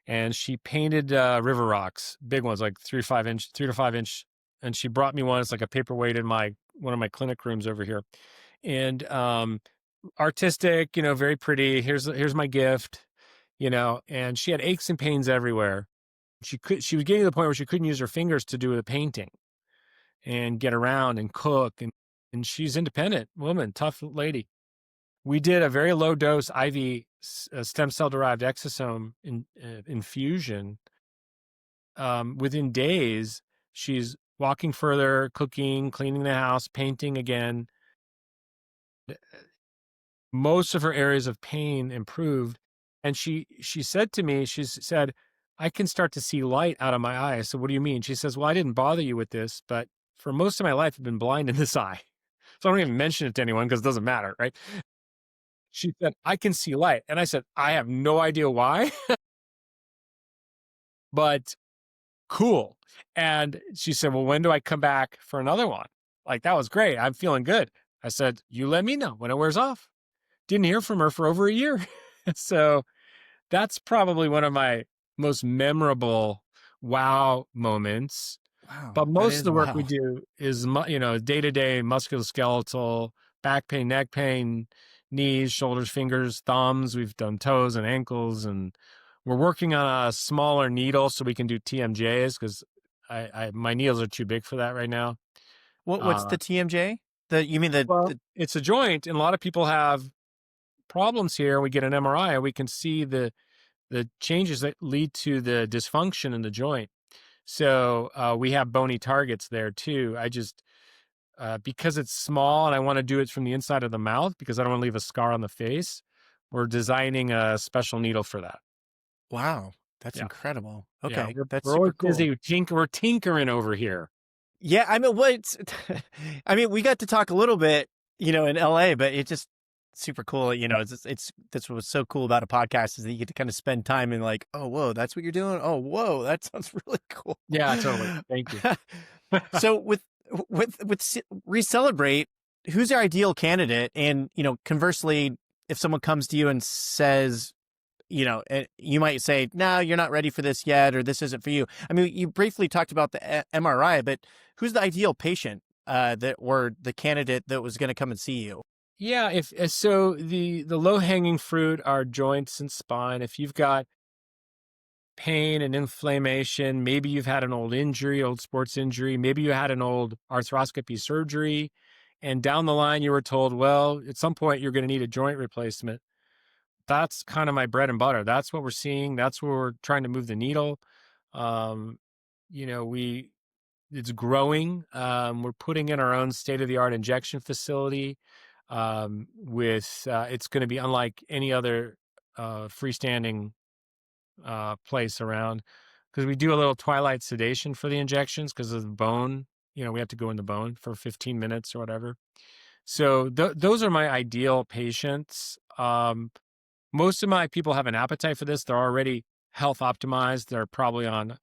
and she painted river rocks, big ones, like 3 to 5 inch. And she brought me one. It's like a paperweight in one of my clinic rooms over here. And artistic, very pretty. Here's my gift, and she had aches and pains everywhere. She was getting to the point where she couldn't use her fingers to do the painting and get around and cook. And she's independent woman, tough lady. We did a very low dose IV stem cell derived exosome infusion. Within days, she's walking further, cooking, cleaning the house, painting again. Most of her areas of pain improved. And she said to me, I can start to see light out of my eye. I said, what do you mean? She says, well, I didn't bother you with this, but for most of my life, I've been blind in this eye. So I don't even mention it to anyone because it doesn't matter, right? She said, I can see light. And I said, I have no idea why, but cool. And she said, well, when do I come back for another one? Like, that was great. I'm feeling good. I said, you let me know when it wears off. Didn't hear from her for over a year. So that's probably one of my most memorable wow moments. Wow. But most of the work we do is, day-to-day musculoskeletal, back pain, neck pain, knees, shoulders, fingers, thumbs. We've done toes and ankles, and we're working on a smaller needle so we can do TMJs because my needles are too big for that right now. What's Uh, the TMJ? You mean well, it's a joint, and a lot of people have problems here. We get an MRI, and we can see the changes that lead to the dysfunction in the joint. So we have bony targets there too. I just because it's small and I want to do it from the inside of the mouth because I don't want to leave a scar on the face. We're designing a special needle for that. Wow, that's Yeah, incredible. yeah. Okay, that's We're super always cool. busy. We're tinkering over here. Yeah, I mean, I mean, we got to talk a little bit, in LA, but it's just super cool. It's that's what's so cool about a podcast is that you get to kind of spend time and like, oh, whoa, that's what you're doing. Oh, whoa, that sounds really cool. Yeah, totally. Thank you. So with Recelebrate, who's your ideal candidate? And conversely, if someone comes to you and says, and you might say, no, you're not ready for this yet, or this isn't for you. I mean, you briefly talked about the MRI, but who's the ideal patient or the candidate that was going to come and see you? Yeah, if so, the low hanging fruit are joints and spine. If you've got pain and inflammation, maybe you've had an old injury, old sports injury, maybe you had an old arthroscopy surgery, and down the line you were told, well, at some point you're going to need a joint replacement. That's kind of my bread and butter. That's what we're seeing. That's where we're trying to move the needle. Um, it's growing. We're putting in our own state-of-the-art injection facility. It's going to be unlike any other freestanding place around because we do a little twilight sedation for the injections because of the bone. We have to go in the bone for 15 minutes or whatever. So those are my ideal patients. Most of my people have an appetite for this. They're already health optimized. They're probably on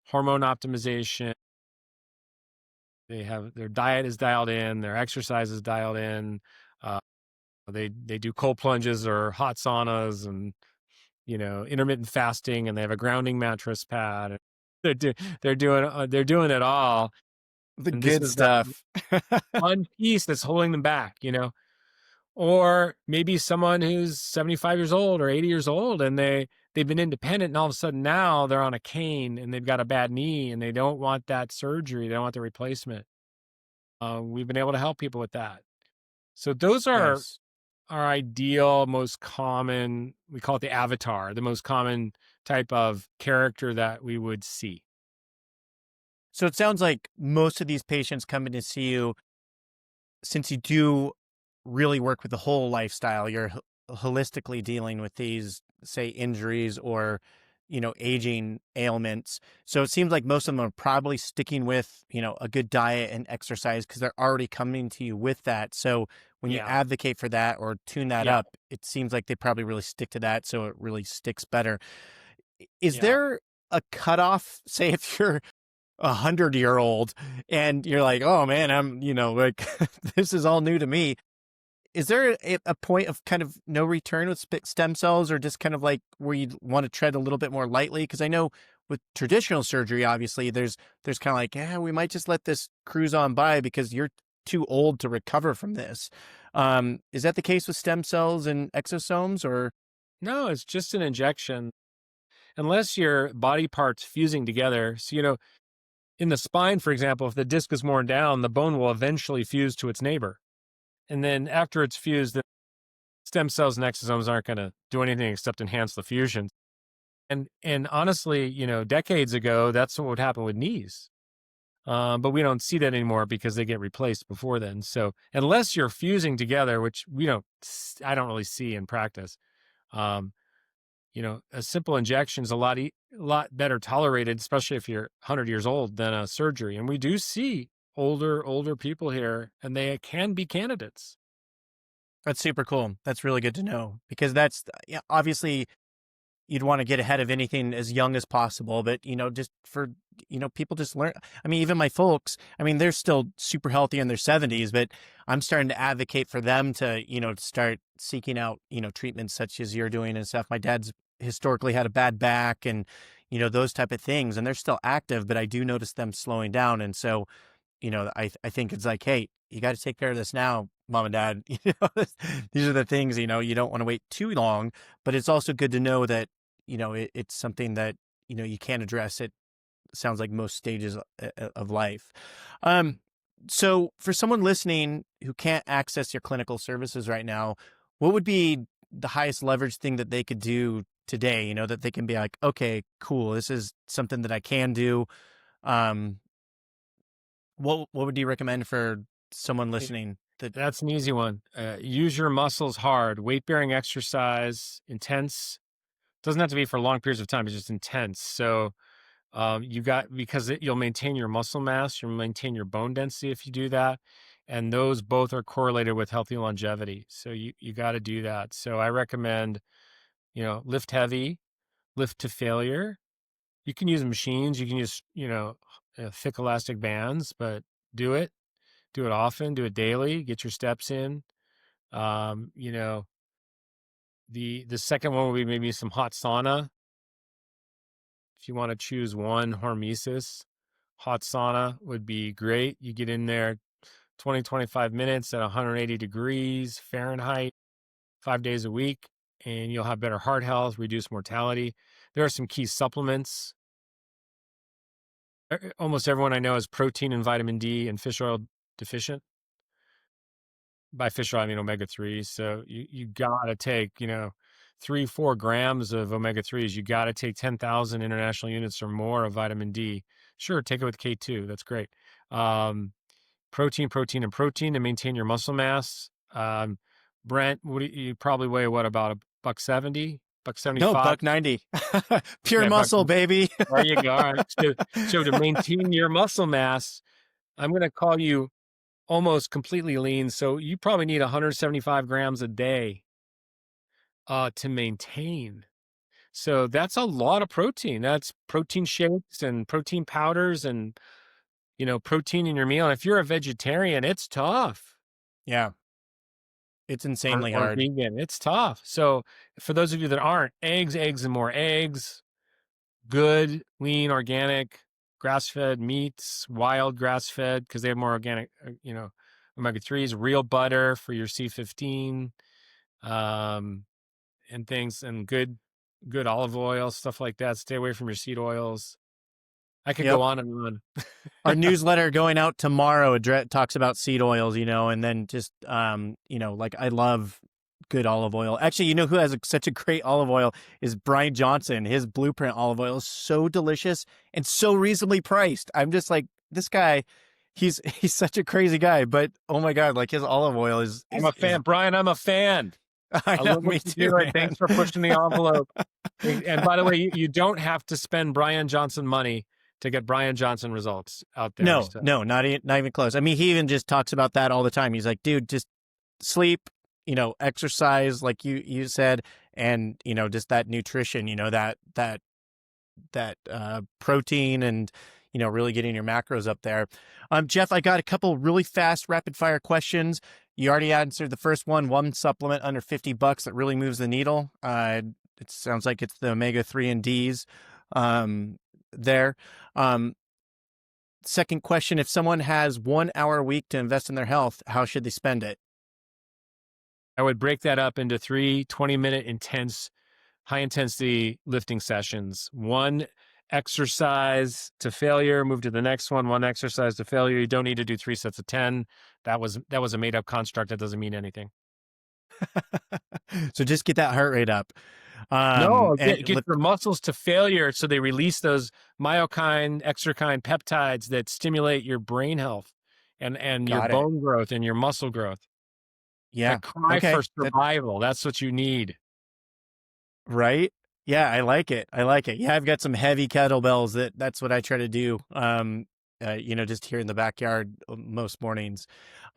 hormone optimization. Their diet is dialed in. Their exercise is dialed in. Uh, they do cold plunges or hot saunas and intermittent fasting, and they have a grounding mattress pad. They're doing it all. The And this good is that stuff. one piece that's holding them back, or maybe someone who's 75 years old or 80 years old and they've been independent and all of a sudden now they're on a cane and they've got a bad knee and they don't want that surgery. They don't want the replacement. We've been able to help people with that. So those are Nice. our ideal, most common, we call it the avatar, the most common type of character that we would see. So it sounds like most of these patients coming to see you, since you do really work with the whole lifestyle, you're holistically dealing with these, say, injuries or, aging ailments. So it seems like most of them are probably sticking with, a good diet and exercise because they're already coming to you with that. So when you Yeah. advocate for that or tune that Yeah. up, it seems like they probably really stick to that. So it really sticks better. Is Yeah. there a cutoff, say, if you're 100-year-old and you're like, oh man, I'm, like this is all new to me. Is there a point of kind of no return with stem cells or just kind of like where you want to tread a little bit more lightly? Because I know with traditional surgery, obviously there's kind of like, yeah, we might just let this cruise on by because you're too old to recover from this. Is that the case with stem cells and exosomes or? No, it's just an injection. Unless your body parts fusing together. So, in the spine, for example, if the disc is worn down, the bone will eventually fuse to its neighbor. And then after it's fused, the stem cells and exosomes aren't going to do anything except enhance the fusion. And honestly, decades ago, that's what would happen with knees. But we don't see that anymore because they get replaced before then. So unless you're fusing together, which I don't really see in practice, um, a simple injection is a lot better tolerated, especially if you're 100 years old, than a surgery. And we do see older people here, and they can be candidates. That's super cool. That's really good to know because that's obviously you'd want to get ahead of anything as young as possible. But, just for, people just learn. I mean, even my folks, I mean, they're still super healthy in their 70s, but I'm starting to advocate for them to, start seeking out, treatments such as you're doing and stuff. My dad's historically had a bad back and, those type of things, and they're still active, but I do notice them slowing down. And so, I think it's like, hey, you got to take care of this now mom and dad, these are the things, you don't want to wait too long, but it's also good to know that, it's something that, you can address it. Sounds like most stages of life. So for someone listening who can't access your clinical services right now, what would be the highest leverage thing that they could do today, that they can be like, okay, cool, this is something that I can do. Um, what would you recommend for someone listening that, That's an easy one. Use your muscles hard. Weight bearing exercise, intense. Doesn't have to be for long periods of time. It's just intense. So because you'll maintain your muscle mass, you'll maintain your bone density if you do that, and those both are correlated with healthy longevity. So you got to do that. So I recommend, lift heavy, lift to failure. You can use machines. You can use thick elastic bands, but do it. Do it often. Do it daily. Get your steps in. Um, you know, the second one would be maybe some hot sauna. If you want to choose one hormesis, hot sauna would be great. You get in there 20, 25 minutes at 180 degrees Fahrenheit, 5 days a week, and you'll have better heart health, reduce mortality. There are some key supplements. Almost everyone I know is protein and vitamin D and fish oil deficient. By fish oil, I mean omega-3s. So you got to take, 3-4 grams of omega-3s. You got to take 10,000 international units or more of vitamin D. Sure, take it with K2. That's great. Protein to maintain your muscle mass. Brent, you probably weigh about $170, no, $175? $190, pure Yeah, muscle, baby. there you go. All right. So to maintain your muscle mass, I'm going to call you almost completely lean. So you probably need 175 grams a day to maintain. So that's a lot of protein. That's protein shakes and protein powders and, protein in your meal. And if you're a vegetarian, it's tough. Yeah, it's Or, insanely or hard. vegan, it's tough. So for those of you that aren't, eggs, and more eggs, good, lean, organic, grass-fed meats, wild grass-fed, because they have more organic, omega-3s, real butter for your C15, and things, and good olive oil, stuff like that. Stay away from your seed oils. I could Yep. go on and on. Our newsletter going out tomorrow talks about seed oils, and then just, like I love good olive oil. Actually, who has such a great olive oil is Brian Johnson. His Blueprint olive oil is so delicious and so reasonably priced. I'm just like, this guy, he's such a crazy guy, but oh my God, like his olive oil is I'm a fan. Brian, I'm a fan. I know, love me what you too, do, and man. thanks for pushing the envelope. And by the way, you don't have to spend Brian Johnson money to get Brian Johnson results out there. No, So. no, not even close. I mean, he even just talks about that all the time. He's like, dude, just sleep, exercise, like you said, and, just that nutrition, that protein and, really getting your macros up there. Jeff, I got a couple really fast rapid fire questions. You already answered the first one supplement under $50 that really moves the needle. It sounds like it's the omega-3 and Ds there. Second question, if someone has 1 hour a week to invest in their health, how should they spend it? I would break that up into 3 20-minute high intensity lifting sessions. One exercise to failure, move to the next one. One exercise to failure. You don't need to do 3 sets of 10. That was a made up construct. That doesn't mean anything. So just get that heart rate up. No, get your muscles to failure so they release those myokine, exerkine peptides that stimulate your brain health and your bone growth and your muscle growth. Yeah. That cry for survival. That's what you need. Right? Yeah, I like it. Yeah, I've got some heavy kettlebells that's what I try to do. Just here in the backyard most mornings.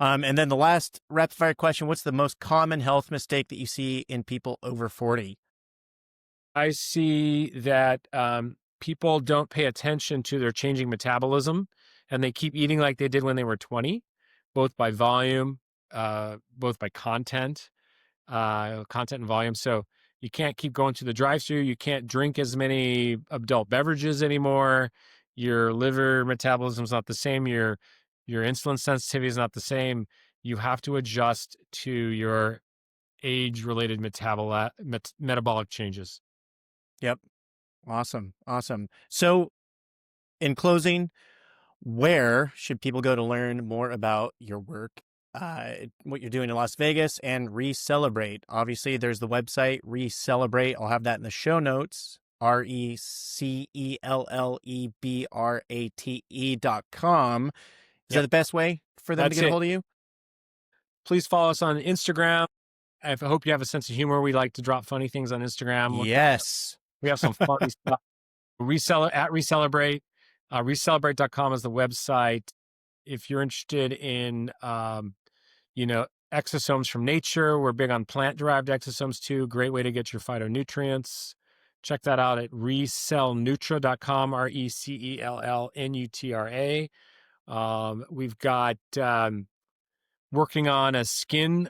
And then the last rapid fire question, what's the most common health mistake that you see in people over 40? I see that people don't pay attention to their changing metabolism, and they keep eating like they did when they were 20, both by volume, both by content and volume. So you can't keep going to the drive-through. You can't drink as many adult beverages anymore. Your liver metabolism is not the same. Your insulin sensitivity is not the same. you have to adjust to your age-related metabolic changes. Yep. Awesome. So in closing, where should people go to learn more about your work, what you're doing in Las Vegas, and Recelebrate? Obviously, there's the website, Recelebrate. I'll have that in the show notes, RECELLEBRATE.com. Is that the best way for them to get a hold of you? Please follow us on Instagram. I hope you have a sense of humor. We like to drop funny things on Instagram. Yes. We have some funny stuff. Recelebrate. Recelebrate.com is the website. If you're interested in, exosomes from nature, we're big on plant-derived exosomes too. Great way to get your phytonutrients. Check that out at recellnutra.com, RECELLNUTRA. We've got working on a skin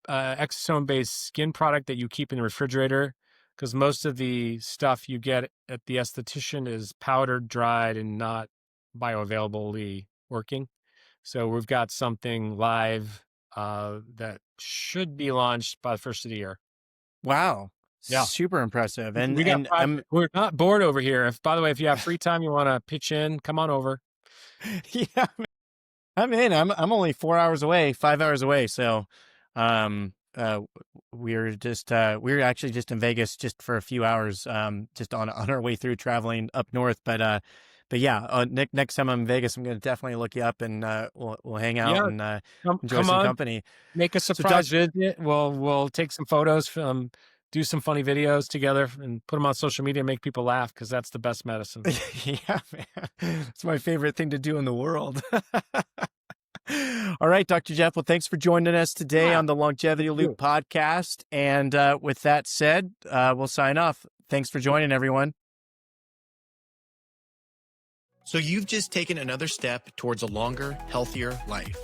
exosome-based skin product that you keep in the refrigerator, because most of the stuff you get at the esthetician is powdered, dried, and not bioavailably working. So we've got something live that should be launched by the first of the year. Wow. Yeah. Super impressive. And we're not bored over here. By the way, if you have free time, you want to pitch in, come on over. Yeah, I'm in. I'm only 5 hours away. So, we're actually just in Vegas just for a few hours, just on our way through traveling up north. But yeah, next time I'm in Vegas, I'm going to definitely look you up, and we'll hang out and enjoy some company. Make a surprise visit. We'll take some photos, do some funny videos together, and put them on social media and make people laugh, because that's the best medicine. Yeah, man. It's my favorite thing to do in the world. All right, Dr. Jeff. Well, thanks for joining us today on the Longevity Loop podcast. And with that said, we'll sign off. Thanks for joining, everyone. So you've just taken another step towards a longer, healthier life.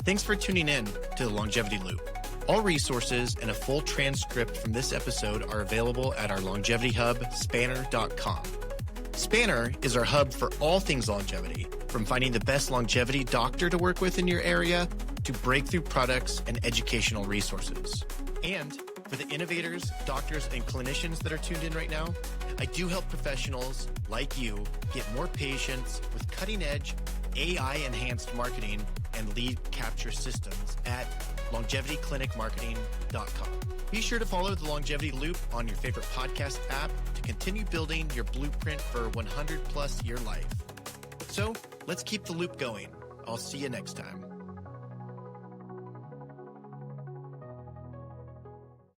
Thanks for tuning in to the Longevity Loop. All resources and a full transcript from this episode are available at our longevity hub, spanner.com. Spanner is our hub for all things longevity, from finding the best longevity doctor to work with in your area to breakthrough products and educational resources. And for the innovators, doctors, and clinicians that are tuned in right now, I do help professionals like you get more patients with cutting-edge AI-enhanced marketing and lead capture systems at longevityclinicmarketing.com. Be sure to follow the Longevity Loop on your favorite podcast app to continue building your blueprint for a 100-plus year life. So let's keep the loop going. I'll see you next time.